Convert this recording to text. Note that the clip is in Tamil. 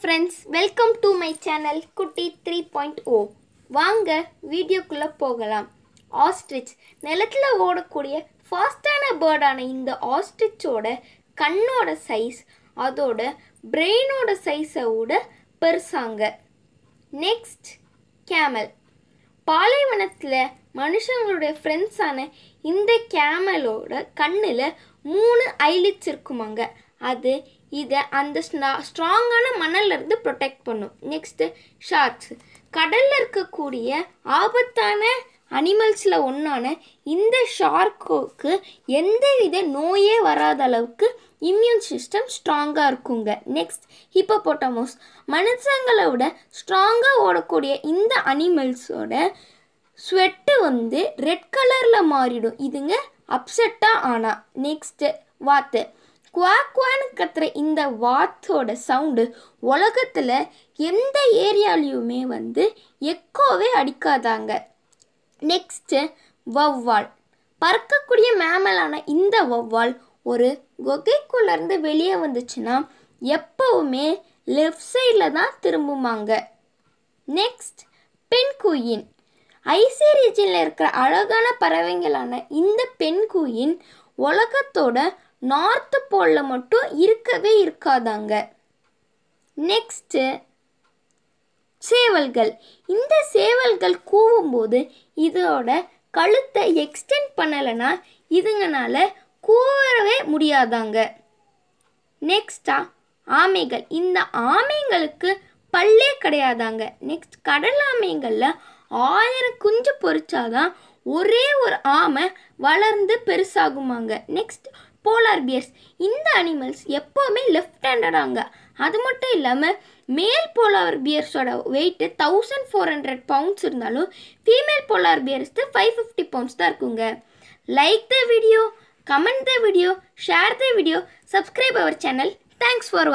friends, welcome to my channel Kutti 3.0. வாங்க வீடியோக்குள்ள போகலாம். ஆஸ்ட்ரிச் நிலத்துல ஓடக்கூடிய ஃபாஸ்டான பேர்டான இந்த ஆஸ்ட்ரிச்சோட கண்ணோட சைஸ் அதோட பிரெயினோட சைஸை விட பெருசாங்க. Next camel. பாலைவனத்தில் மனுஷங்களுடைய ஃப்ரெண்ட்ஸான இந்த கேமலோட கண்ணில் 3 ஐலிட்ஸ் இருக்குமாங்க. அது இதை அந்த ஸ்ட்ராங்கான மணல்லேருந்து ப்ரொடெக்ட் பண்ணும். Next sharks. கடலில் இருக்கக்கூடிய ஆபத்தான அனிமல்ஸில் ஒன்றான இந்த ஷார்க்குக்கு எந்தவித நோயே வராத அளவுக்கு இம்யூன் சிஸ்டம் ஸ்ட்ராங்காக இருக்குங்க. Next hippopotamus. மனுஷங்களை விட ஸ்ட்ராங்காக ஓடக்கூடிய இந்த அனிமல்ஸோட ஸ்வெட்டு ரெட் கலரில் மாறிடும் இதுங்க அப்செட்டாக ஆனால். நெக்ஸ்ட்டு வாத்து. குவான்னு கத்துற இந்த வாத்தோட சவுண்டு உலகத்தில் எந்த ஏரியாலையுமே எக்கோவே அடிக்காதாங்க. நெக்ஸ்ட்டு வௌவால். பறக்கக்கூடிய மேமலான இந்த வௌவால் ஒரு குகைக்குள்ளேருந்து வெளியே வந்துச்சுன்னா எப்போவுமே லெஃப்ட் சைடில் தான் திரும்புமாங்க. Next penguin. ஐசி ரீஜனில் இருக்கிற அழகான பறவைங்களான இந்த பென்குயின் உலகத்தோட நார்த்து போலில் மட்டும் இருக்கவே இருக்காதாங்க. நெக்ஸ்ட்டு சேவல்கள். இந்த சேவல்கள் கூவும்போது இதோட கழுத்தை எக்ஸ்டெண்ட் பண்ணலைன்னா இதுங்கனால கூவவே முடியாதாங்க. நெக்ஸ்டா ஆமைகள். இந்த ஆமைங்களுக்கு பல்லே கிடையாதாங்க. நெக்ஸ்ட் கடல் ஆமைகளில் 1000 குஞ்சு பொறிச்சாதான் ஒரே ஒரு ஆமை வளர்ந்து பெருசாகுமாங்க. Next polar bears. இந்த அனிமல்ஸ் எப்போவுமே லெஃப்ட் ஹேண்டடாங்க. அது மட்டும் இல்லாமல் மேல் போலார் பியர்ஸோட வெயிட்டு 1400 பவுண்ட்ஸ் இருந்தாலும் ஃபீமேல் போலார் பியர்ஸ்க்கு 550 பவுண்ட்ஸ் தான் இருக்குங்க. Like the video, comment the video, share the video, subscribe our channel. Thanks for